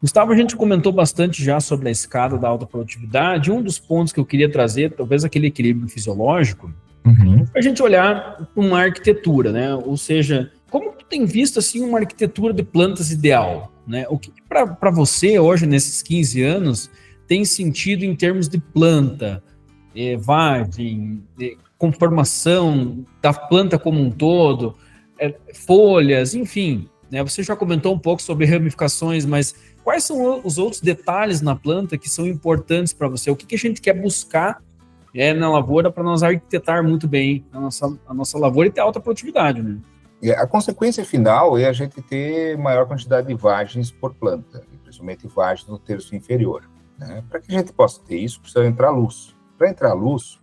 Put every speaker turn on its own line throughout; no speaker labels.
Gustavo, a gente comentou bastante já sobre a escada da alta produtividade. Um dos pontos que eu queria trazer, talvez aquele equilíbrio fisiológico,
Uhum.
para a gente olhar para uma arquitetura, né? Ou seja, como tu tem visto assim uma arquitetura de plantas ideal, né? O que para você hoje nesses 15 anos tem sentido em termos de planta, vagem, conformação da planta como um todo, folhas, enfim, né? Você já comentou um pouco sobre ramificações, mas quais são os outros detalhes na planta que são importantes para você? O que a gente quer buscar na lavoura para nós arquitetar muito bem a nossa lavoura e ter alta produtividade, né?
A consequência final é a gente ter maior quantidade de vagens por planta, principalmente vagens no terço inferior, né? Para que a gente possa ter isso, precisa entrar luz. Para entrar luz,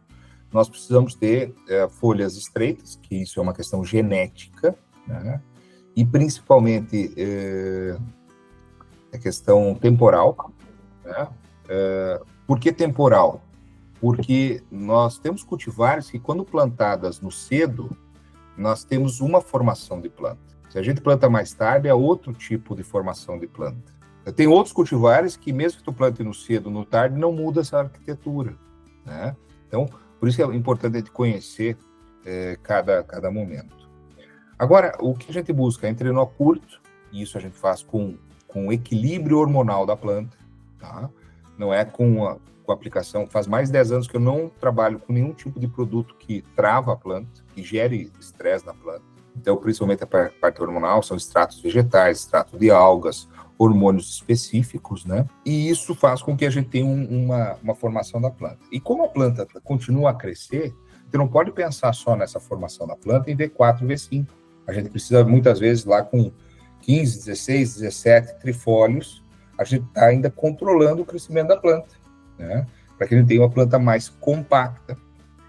nós precisamos ter folhas estreitas, que isso é uma questão genética, né? E principalmente a questão temporal, né? Por que temporal? Porque nós temos cultivares que, quando plantadas no cedo, nós temos uma formação de planta. Se a gente planta mais tarde, é outro tipo de formação de planta. Tem outros cultivares que, mesmo que tu plante no cedo ou no tarde, não muda essa arquitetura, né? Então, por isso é importante a gente conhecer cada momento. Agora, o que a gente busca é trenó curto, e isso a gente faz com o equilíbrio hormonal da planta, tá? Não é com a aplicação. Faz mais de 10 anos que eu não trabalho com nenhum tipo de produto que trava a planta, que gere estresse na planta. Então, principalmente a parte hormonal, são extratos vegetais, extrato de algas, hormônios específicos, né? E isso faz com que a gente tenha uma formação da planta. E como a planta continua a crescer, você não pode pensar só nessa formação da planta em V4 e V5. A gente precisa, muitas vezes, lá com 15, 16, 17 trifólios, a gente está ainda controlando o crescimento da planta, né? Para que a gente tenha uma planta mais compacta.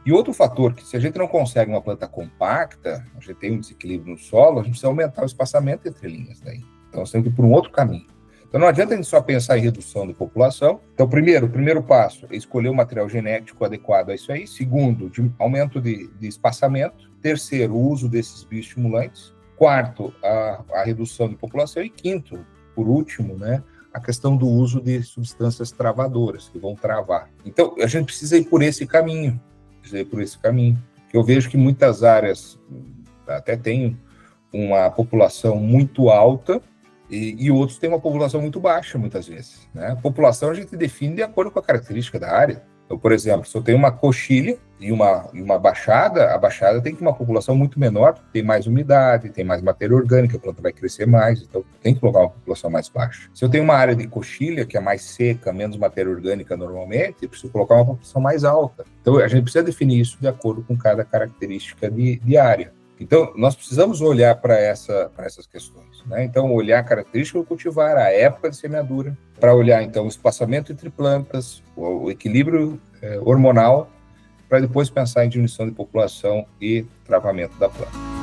E outro fator, que se a gente não consegue uma planta compacta, a gente tem um desequilíbrio no solo, a gente precisa aumentar o espaçamento entre linhas daí. Então, nós temos que ir por um outro caminho. Então, não adianta a gente só pensar em redução de população. Então, o primeiro passo é escolher o material genético adequado a isso aí. Segundo, aumento de espaçamento. Terceiro, o uso desses bioestimulantes. Quarto, a redução de população. E quinto, por último, né, a questão do uso de substâncias travadoras, que vão travar. Então, a gente precisa ir por esse caminho. Eu vejo que muitas áreas até têm uma população muito alta e outros têm uma população muito baixa, muitas vezes, né? A população a gente define de acordo com a característica da área. Então, por exemplo, se eu tenho uma coxilha e uma baixada, a baixada tem que ter uma população muito menor, tem mais umidade, tem mais matéria orgânica, a planta vai crescer mais, então tem que colocar uma população mais baixa. Se eu tenho uma área de coxilha, que é mais seca, menos matéria orgânica normalmente, eu preciso colocar uma população mais alta. Então, a gente precisa definir isso de acordo com cada característica de área. Então, nós precisamos olhar para essas questões, né? Então, olhar a característica do cultivar, a época de semeadura, para olhar, então, o espaçamento entre plantas, o equilíbrio hormonal, para depois pensar em diminuição de população e travamento da planta.